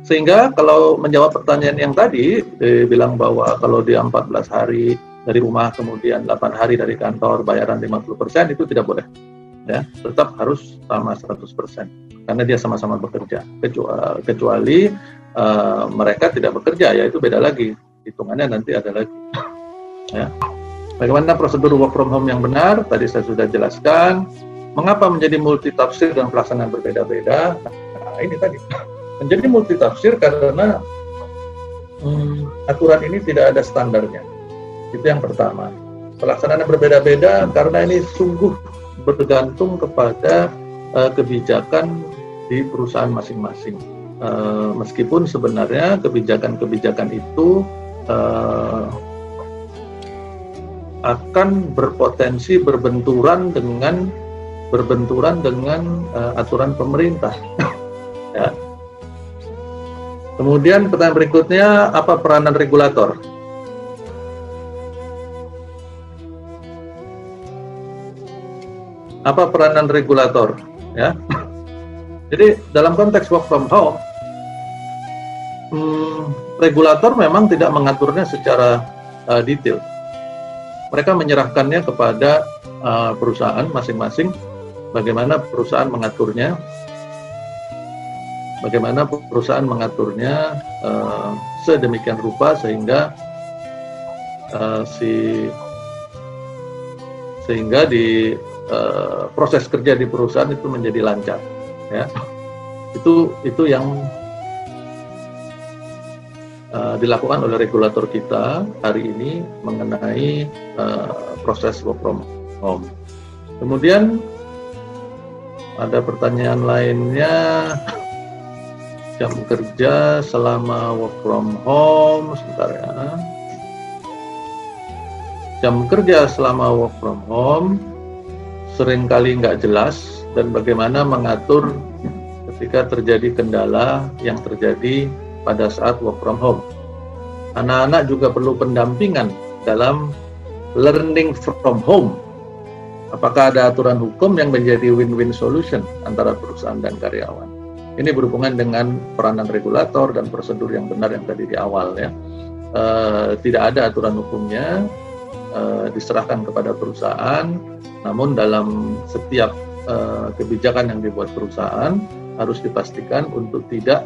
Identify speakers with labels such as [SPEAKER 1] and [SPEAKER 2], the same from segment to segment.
[SPEAKER 1] Sehingga kalau menjawab pertanyaan yang tadi, bilang bahwa kalau dia 14 hari dari rumah, kemudian 8 hari dari kantor, bayaran 50%, itu tidak boleh. Ya, tetap harus sama 100%. Karena dia sama-sama bekerja. Kecuali mereka tidak bekerja, ya itu beda lagi. Hitungannya nanti ada lagi. Ya. Bagaimana prosedur work from home yang benar? Tadi saya sudah jelaskan. Mengapa menjadi multitafsir dan pelaksanaan berbeda-beda? Nah, ini tadi. Menjadi multitafsir karena aturan ini tidak ada standarnya. Itu yang pertama. Pelaksanaan yang berbeda-beda karena ini sungguh bergantung kepada kebijakan di perusahaan masing-masing. Meskipun sebenarnya kebijakan-kebijakan itu akan berpotensi berbenturan dengan aturan pemerintah. Ya. Kemudian pertanyaan berikutnya, apa peranan regulator? Apa peranan regulator? Ya. Jadi dalam konteks work from home, regulator memang tidak mengaturnya secara detail. Mereka menyerahkannya kepada perusahaan masing-masing, bagaimana perusahaan mengaturnya. Bagaimana perusahaan mengaturnya sedemikian rupa sehingga di proses kerja di perusahaan itu menjadi lancar. Ya, itu yang dilakukan oleh regulator kita hari ini mengenai proses work from home. Kemudian ada pertanyaan lainnya. Jam kerja selama work from home, sebentar ya. Jam kerja selama work from home seringkali nggak jelas, dan bagaimana mengatur ketika terjadi kendala yang terjadi pada saat work from home. Anak-anak juga perlu pendampingan dalam learning from home. Apakah ada aturan hukum yang menjadi win-win solution antara perusahaan dan karyawan? Ini berhubungan dengan peranan regulator dan prosedur yang benar yang tadi di awal ya. Tidak ada aturan hukumnya, diserahkan kepada perusahaan. Namun dalam setiap kebijakan yang dibuat perusahaan harus dipastikan untuk tidak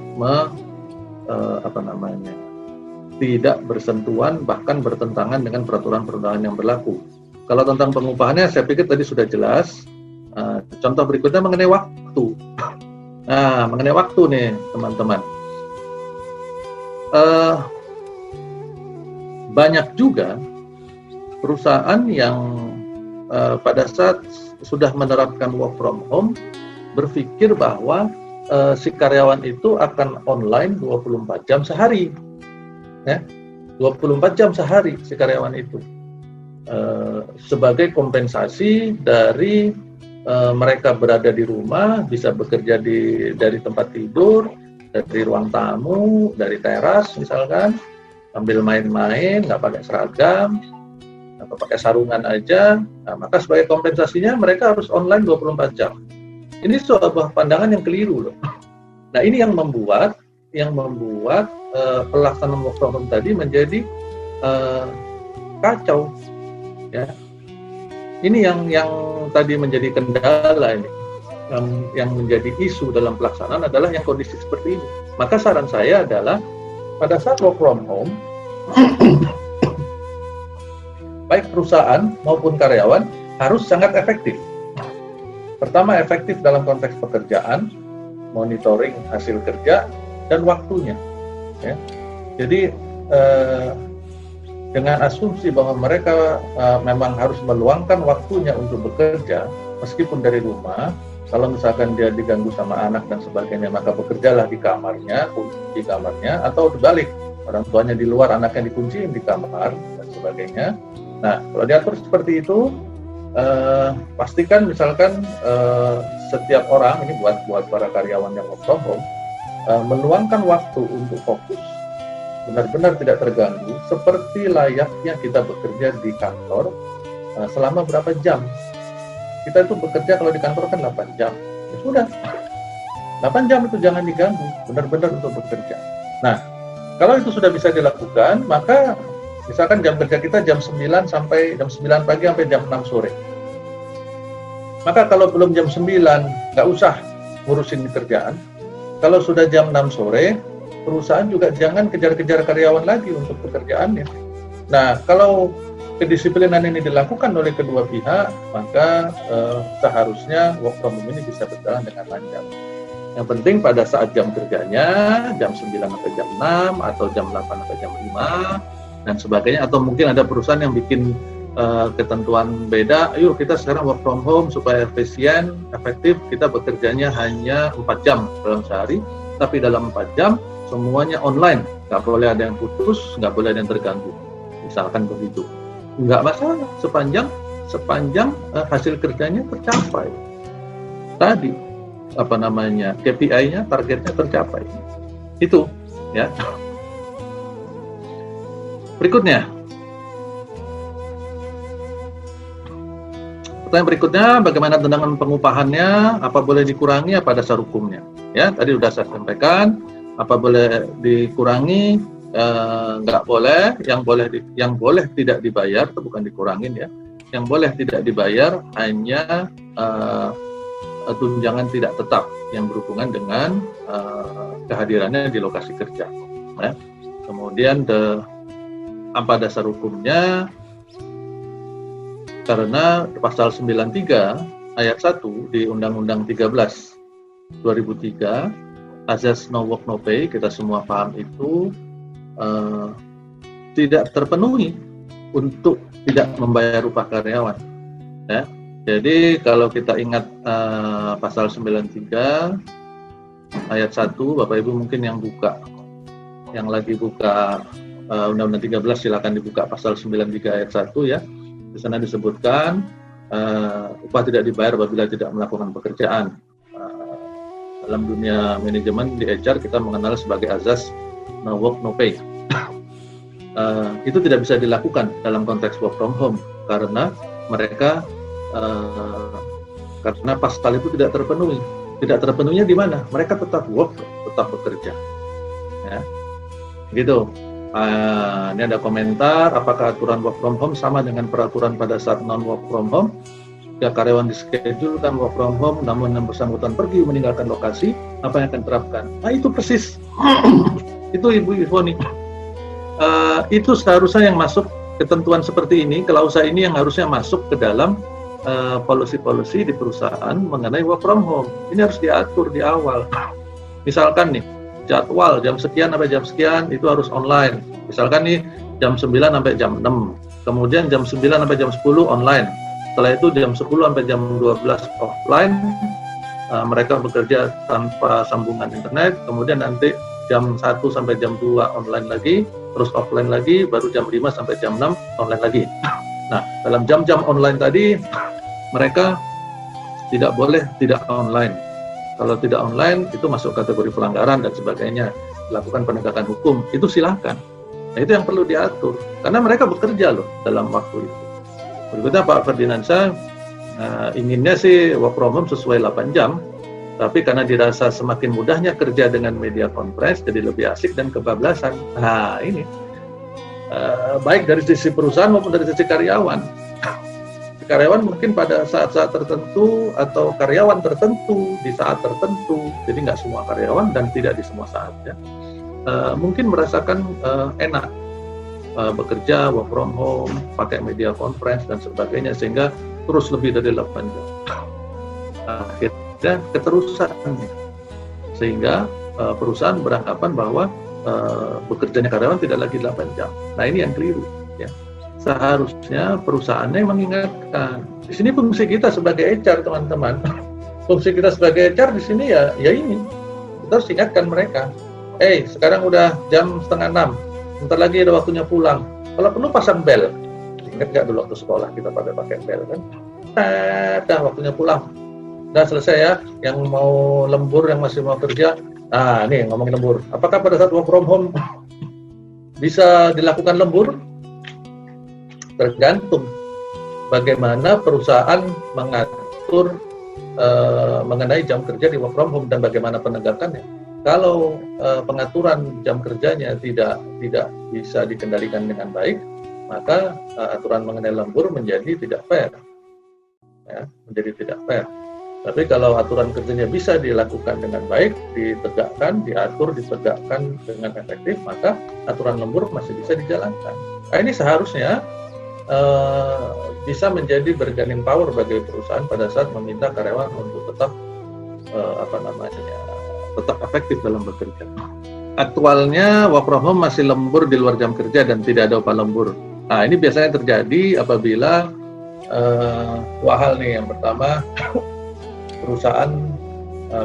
[SPEAKER 1] tidak bersentuhan bahkan bertentangan dengan peraturan-peraturan yang berlaku. Kalau tentang pengupahannya saya pikir tadi sudah jelas. Contoh berikutnya mengenai waktu. Nah, mengenai waktu nih teman-teman, banyak juga perusahaan yang pada saat sudah menerapkan work from home berpikir bahwa si karyawan itu akan online 24 jam sehari, ya, 24 jam sehari si karyawan itu sebagai kompensasi dari mereka berada di rumah, bisa bekerja dari tempat tidur, dari ruang tamu, dari teras misalkan, sambil main-main, nggak pakai seragam, atau pakai sarungan aja. Nah, maka sebagai kompensasinya mereka harus online 24 jam. Ini sebuah pandangan yang keliru loh. Nah, ini yang membuat pelaksanaan work from home tadi menjadi kacau. Ya. Ini yang tadi menjadi kendala ini, yang menjadi isu dalam pelaksanaan adalah yang kondisi seperti ini. Maka saran saya adalah pada saat work from home, baik perusahaan maupun karyawan harus sangat efektif. Pertama, efektif dalam konteks pekerjaan, monitoring hasil kerja dan waktunya. Ya. Jadi dengan asumsi bahwa mereka memang harus meluangkan waktunya untuk bekerja meskipun dari rumah. Kalau misalkan dia diganggu sama anak dan sebagainya, maka bekerjalah di kamarnya, atau dibalik, orang tuanya di luar, anaknya dikunci di kamar dan sebagainya. Nah, kalau diatur seperti itu, pastikan misalkan setiap orang, ini buat para karyawan yang work from home, meluangkan waktu untuk fokus, benar-benar tidak terganggu, seperti layaknya kita bekerja di kantor selama berapa jam. Kita itu bekerja kalau di kantor kan 8 jam. Ya sudah. 8 jam itu jangan diganggu, benar-benar untuk bekerja. Nah, kalau itu sudah bisa dilakukan, maka misalkan jam kerja kita jam 9 sampai jam 9 pagi sampai jam 6 sore. Maka kalau belum jam 9, nggak usah ngurusin kerjaan. Kalau sudah jam 6 sore, perusahaan juga jangan kejar-kejar karyawan lagi untuk pekerjaannya. Nah, kalau kedisiplinan ini dilakukan oleh kedua pihak, maka seharusnya work from home ini bisa berjalan dengan lancar. Yang penting pada saat jam kerjanya, jam 9 sampai jam 6, atau jam 8 sampai jam 5, dan sebagainya. Atau mungkin ada perusahaan yang bikin ketentuan beda, ayo kita sekarang work from home supaya efisien, efektif, kita bekerjanya hanya 4 jam dalam sehari, tapi dalam 4 jam semuanya online, nggak boleh ada yang putus, nggak boleh ada yang terganggu. Misalkan begitu. Nggak masalah, sepanjang hasil kerjanya tercapai. Tadi KPI-nya, targetnya tercapai. Itu ya. Berikutnya. Pertanyaan berikutnya, bagaimana dengan pengupahannya? Apa boleh dikurangi? Apa dasar hukumnya? Ya, tadi sudah saya sampaikan. Apa boleh dikurangi? Nggak boleh. Yang boleh tidak dibayar, itu bukan dikurangin ya. Yang boleh tidak dibayar hanya tunjangan tidak tetap yang berhubungan dengan kehadirannya di lokasi kerja. Ya. Kemudian apa dasar hukumnya? Karena pasal 93 ayat 1 di Undang-Undang 13 2003, azas no work no pay, kita semua paham itu tidak terpenuhi untuk tidak membayar upah karyawan. Ya. Jadi kalau kita ingat pasal 93 ayat 1, Bapak Ibu mungkin yang lagi buka Undang-Undang 13, silakan dibuka pasal 93 ayat 1 ya. Di sana disebutkan upah tidak dibayar apabila tidak melakukan pekerjaan. Dalam dunia manajemen di HR kita mengenal sebagai azas no work no pay. Itu tidak bisa dilakukan dalam konteks work from home karena mereka karena pasal itu tidak terpenuhi. Tidak terpenuhinya di mana? Mereka tetap bekerja. Ya. Gitu. Ini ada komentar, apakah aturan work from home sama dengan peraturan pada saat non work from home? Jika karyawan dischedule-kan work from home, namun yang bersangkutan pergi meninggalkan lokasi, apa yang akan diterapkan? Nah itu persis, itu Ibu Ivoni. Itu seharusnya yang masuk ketentuan seperti ini, klausa ini yang harusnya masuk ke dalam policy-policy di perusahaan mengenai work from home. Ini harus diatur di awal. Misalkan nih, jadwal jam sekian sampai jam sekian itu harus online. Misalkan nih jam 9 sampai jam 6. Kemudian jam 9 sampai jam 10 online. Setelah itu jam 10 sampai jam 12 offline. Mereka bekerja tanpa sambungan internet. Kemudian nanti jam 1 sampai jam 2 online lagi, terus offline lagi, baru jam 5 sampai jam 6 online lagi. Nah, dalam jam-jam online tadi mereka tidak boleh tidak online. Kalau tidak online, itu masuk kategori pelanggaran dan sebagainya. Lakukan penegakan hukum, itu silakan. Nah, itu yang perlu diatur. Karena mereka bekerja loh dalam waktu itu. Berikutnya Pak Ferdinansyah, inginnya sih work from home sesuai 8 jam. Tapi karena dirasa semakin mudahnya kerja dengan media conference, jadi lebih asik dan kebablasan. Nah, ini. Baik dari sisi perusahaan maupun dari sisi karyawan. Karyawan mungkin pada saat-saat tertentu atau karyawan tertentu di saat tertentu, jadi nggak semua karyawan dan tidak di semua saat ya, mungkin merasakan enak bekerja work from home, pakai media conference dan sebagainya sehingga terus lebih dari 8 jam. Akhirnya keterusan sehingga perusahaan beranggapan bahwa bekerjanya karyawan tidak lagi 8 jam. Nah ini yang keliru ya. Seharusnya perusahaannya yang mengingatkan. Di sini fungsi kita sebagai HR, teman-teman. Fungsi kita sebagai HR di sini ya ini. Kita harus ingatkan mereka. Sekarang udah jam 5:30. Bentar lagi ada waktunya pulang. Kalau perlu pasang bel. Ingat nggak dulu waktu sekolah kita pakai bel kan? Dah waktunya pulang. Udah selesai ya. Yang mau lembur, yang masih mau kerja. Nah, nih ngomongin lembur. Apakah pada saat work from home bisa dilakukan lembur? Tergantung bagaimana perusahaan mengatur mengenai jam kerja di work from home dan bagaimana penegakannya. Kalau pengaturan jam kerjanya tidak bisa dikendalikan dengan baik, maka aturan mengenai lembur menjadi tidak fair, ya, menjadi tidak fair. Tapi kalau aturan kerjanya bisa dilakukan dengan baik, ditegakkan, diatur, ditegakkan dengan efektif, maka aturan lembur masih bisa dijalankan. Nah, ini seharusnya bisa menjadi bargaining power bagi perusahaan pada saat meminta karyawan untuk tetap tetap efektif dalam bekerja. Aktualnya work from home masih lembur di luar jam kerja dan tidak ada upah lembur. Nah, ini biasanya terjadi apabila dua hal nih. Yang pertama, perusahaan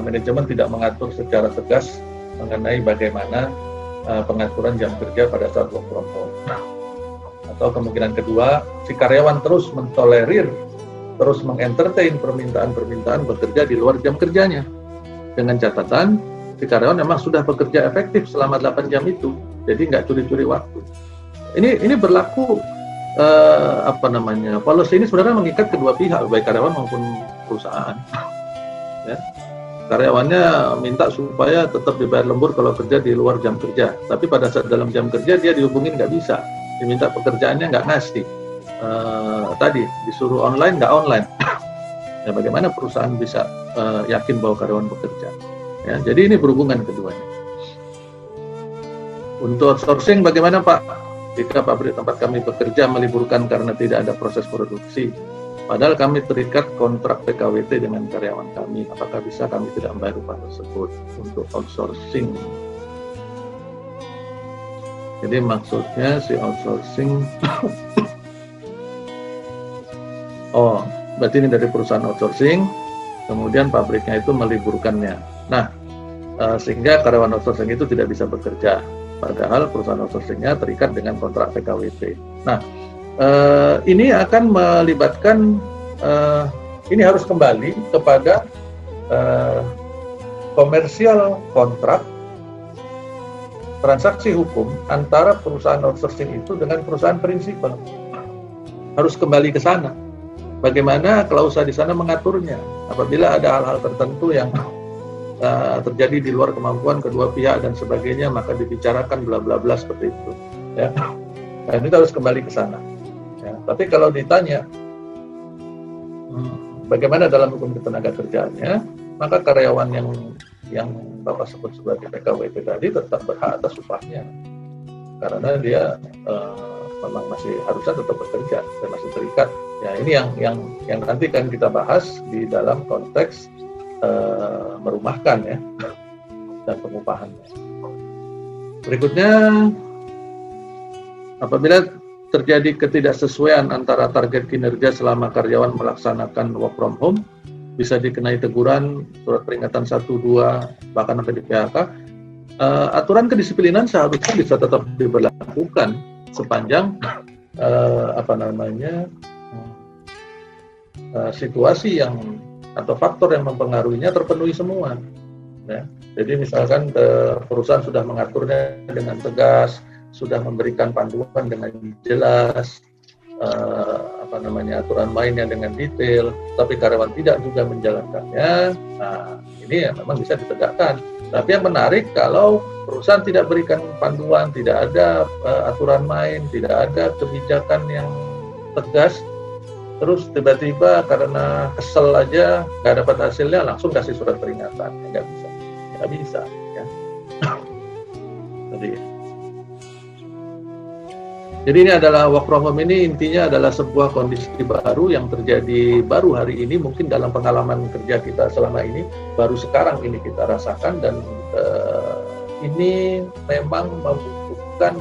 [SPEAKER 1] manajemen tidak mengatur secara tegas mengenai bagaimana pengaturan jam kerja pada saat work from home. Atau kemungkinan kedua, si karyawan terus mentolerir, terus mengentertain permintaan-permintaan bekerja di luar jam kerjanya. Dengan catatan, si karyawan memang sudah bekerja efektif selama 8 jam itu, jadi nggak curi-curi waktu. Ini berlaku policy ini sebenarnya mengikat kedua pihak, baik karyawan maupun perusahaan. Ya. Karyawannya minta supaya tetap dibayar lembur kalau kerja di luar jam kerja, tapi pada saat dalam jam kerja dia dihubungin nggak bisa, diminta pekerjaannya nggak ngasih. Tadi disuruh online nggak online. Ya, bagaimana perusahaan bisa yakin bahwa karyawan bekerja? Ya, jadi ini berhubungan keduanya. Untuk outsourcing bagaimana Pak? Jika pabrik tempat kami bekerja meliburkan karena tidak ada proses produksi, padahal kami terikat kontrak PKWT dengan karyawan kami, apakah bisa kami tidak membayar upah tersebut untuk outsourcing? Jadi maksudnya si outsourcing, berarti ini dari perusahaan outsourcing, kemudian pabriknya itu meliburkannya. Nah, sehingga karyawan outsourcing itu tidak bisa bekerja, padahal perusahaan outsourcingnya terikat dengan kontrak PKWT. Nah, ini akan melibatkan, ini harus kembali kepada komersial kontrak, transaksi hukum antara perusahaan outsourcing itu dengan perusahaan prinsipal. Harus kembali ke sana. Bagaimana klausa di sana mengaturnya? Apabila ada hal-hal tertentu yang terjadi di luar kemampuan kedua pihak dan sebagainya, maka dibicarakan bla bla bla seperti itu. Ya, dan itu harus kembali ke sana. Ya, tapi kalau ditanya bagaimana dalam hukum ketenaga kerjaannya, maka karyawan yang Bapak sebut sebagai PKWT tadi tetap berhak atas upahnya, karena dia memang masih harusnya tetap bekerja dan masih terikat. Ya, ini yang nanti kan kita bahas di dalam konteks merumahkan ya dan pengupahannya. Berikutnya, apabila terjadi ketidaksesuaian antara target kinerja selama karyawan melaksanakan work from home, bisa dikenai teguran, surat peringatan 1, 2, bahkan sampai di PHK. Aturan kedisiplinan seharusnya bisa tetap diberlakukan sepanjang situasi yang atau faktor yang mempengaruhinya terpenuhi semua. Ya. Jadi misalkan perusahaan sudah mengaturnya dengan tegas, sudah memberikan panduan dengan jelas, aturan mainnya dengan detail, tapi karyawan tidak juga menjalankannya. Nah, ini ya memang bisa ditegakkan. Tapi yang menarik kalau perusahaan tidak berikan panduan, tidak ada aturan main, tidak ada kebijakan yang tegas, terus tiba-tiba karena kesel aja nggak dapat hasilnya langsung kasih surat peringatan, nggak bisa ya. Jadi ini adalah work from home, ini intinya adalah sebuah kondisi baru yang terjadi baru hari ini, mungkin dalam pengalaman kerja kita selama ini baru sekarang ini kita rasakan, dan ini memang membutuhkan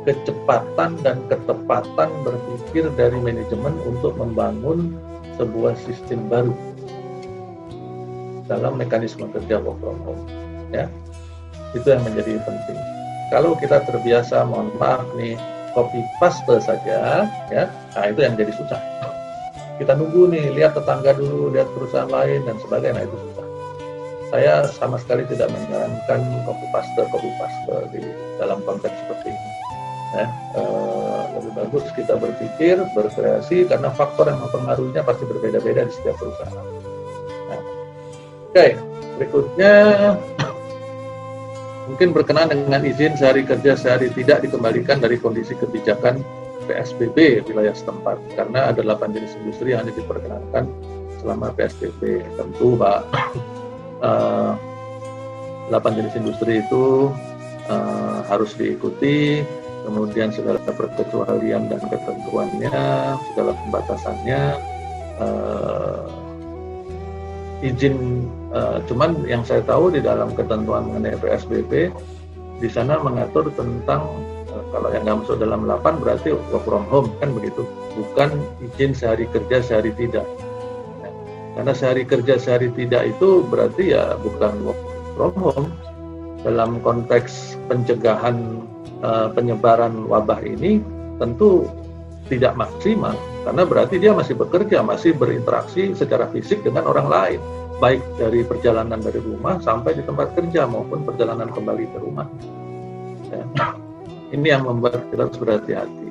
[SPEAKER 1] kecepatan dan ketepatan berpikir dari manajemen untuk membangun sebuah sistem baru dalam mekanisme kerja work from home. Ya, itu yang menjadi penting. Kalau kita terbiasa, mohon maaf nih, copy paste saja, ya, nah itu yang jadi susah. Kita nunggu nih, lihat tetangga dulu, lihat perusahaan lain dan sebagainya, nah itu susah. Saya sama sekali tidak menyarankan copy paste di dalam konteks seperti ini. Ya, lebih bagus kita berpikir, berkreasi, karena faktor yang mempengaruhinya pasti berbeda-beda di setiap perusahaan. Oke, berikutnya mungkin berkenaan dengan izin sehari kerja sehari tidak dikembalikan dari kondisi kebijakan PSBB wilayah setempat, karena ada 8 jenis industri yang hanya diperkenankan selama PSBB. Tentu Pak, 8 jenis industri itu harus diikuti, kemudian segala perkecualian dan ketentuannya, segala pembatasannya, izin. Cuman yang saya tahu di dalam ketentuan mengenai PSBB di sana mengatur tentang kalau yang nggak masuk dalam 8 berarti work from home, kan begitu, bukan izin sehari kerja sehari tidak. Karena sehari kerja sehari tidak itu berarti ya bukan work from home. Dalam konteks pencegahan penyebaran wabah ini tentu tidak maksimal, karena berarti dia masih bekerja, masih berinteraksi secara fisik dengan orang lain, baik dari perjalanan dari rumah sampai di tempat kerja maupun perjalanan kembali ke rumah. Ya. Ini yang membuat kita harus berhati-hati.